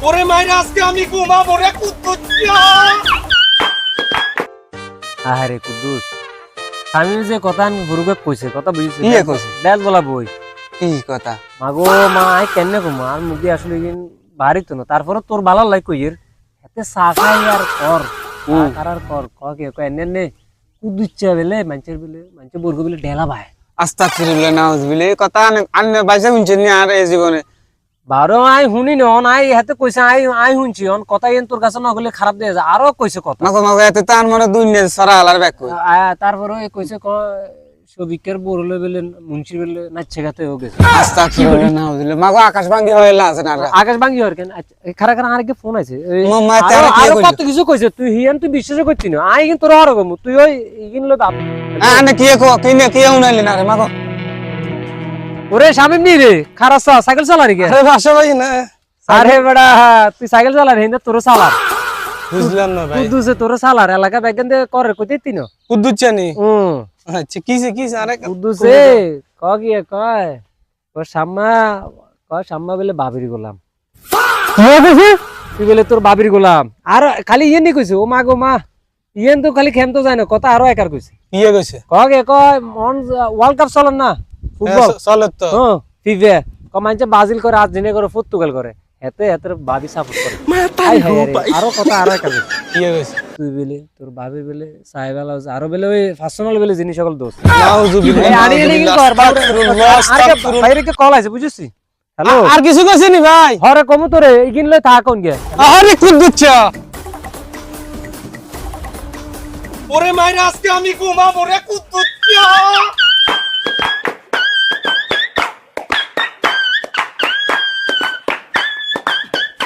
ওরে মাইরা আজকে আমি ঘুমাবো রে কুত্তুচ্চা। আহারে কুদ্দুস আমি যে কথা আমি গুরুকে কইছে কথা বুঝিস কি কইছে? বেল বলা বই কি কথা? মাগো মা আই কেনে ঘুমা আর মুখে আসলে কিন বাড়ি তো না তারপরে তোর বালা লাই কইর এতে সাখাই আর কর আর কর কে এনে নে কুদ্দুচ্চা বেলে মানুষের বর্গ বেলে ঢেলা ভাই আস্তাগফিরুল্লাহ নাউজুবিল্লাহ এই কথা আন্নে বাইসা শুনছেন নি আর এই জীবনে? বারো আই শুনি নন আই হাতে কইছে আই শুনছি অন কথা এন তোর কাছে না হলে খারাপ দিয়ে যায় আরো কইছে কথা মাগো মাগো এতে তার মনে দুনিয়া সারা আলার ব্যাক কই। তারপরে কইছে সবিকের বড়লে বেলে মুন্সির বেলে নাচছে গাতে হয়ে গেছে আস্তাগফিরুল্লাহ নাউজুবিল্লাহ মাগো আকাশ ভাঙ্গি হইলা আছে না? আকাশ ভাঙ্গি হর কেন খারা খারা আরেকে ফোন আছে মাম্মা তার কি আরো কইলো? কত কিছু কইছে তুই হিয়ান তুই বিশ্বাস করছিস না আই কিন্তু তোর হর গম তুই ওই ইগিন লো বাপ আনে কি কো কি উনাইলি না রে মাগো? ওরে শামিম নি রে খারাসা সাইকেল চালারি কে আরে ভাষা ভাই না আরে বড়া তুই সাইকেল চালারি হিন্দা তোর চালার বুঝলাম না ভাই। কুদ্দুসে তোর চালার এলাকা ব্যাগেন দে করে কইতে তিনো কুদ্দুচ্চানি হুম আচ্ছা কিসে আরে কুদ্দুসে কি কয় ও শাম্মা বলে বাবির গোলাম তুই বলে তোর বাবির গোলাম আর খালি ইয়ে নি কইছে ও মা গো মা ইয়েন তো খালি খেমতো যায় না কথা আরো একার কইছে কি কইছে? কয় মন ওয়ার্ল্ড কাপ চলেন না ফুটবল চলে তো হ্যাঁ ফিফা কমাইছে ব্রাজিল করে আর্জেন্টিনা করে পর্তুগাল করে এতে বাবি সাপোর্ট করে আরো কথা আরো একার কইছে কি কইছে? তুই বলে তোর বাবির বলে সাহেবালা আরো বলে ওই পার্সোনাল বলে জিনিস সকল দোষ নাউজুবিল্লাহ বাইরে কে কল আছে বুঝছিস হ্যালো আর কিছু কইছে নি ভাই? হরে কমু তোরে ইগিন লই থাক কোন গে আরে কুদ্দুচ্চা ওরে মাইরা আজকে আমি ঘুমাবো রে কুত্তুচ্চা।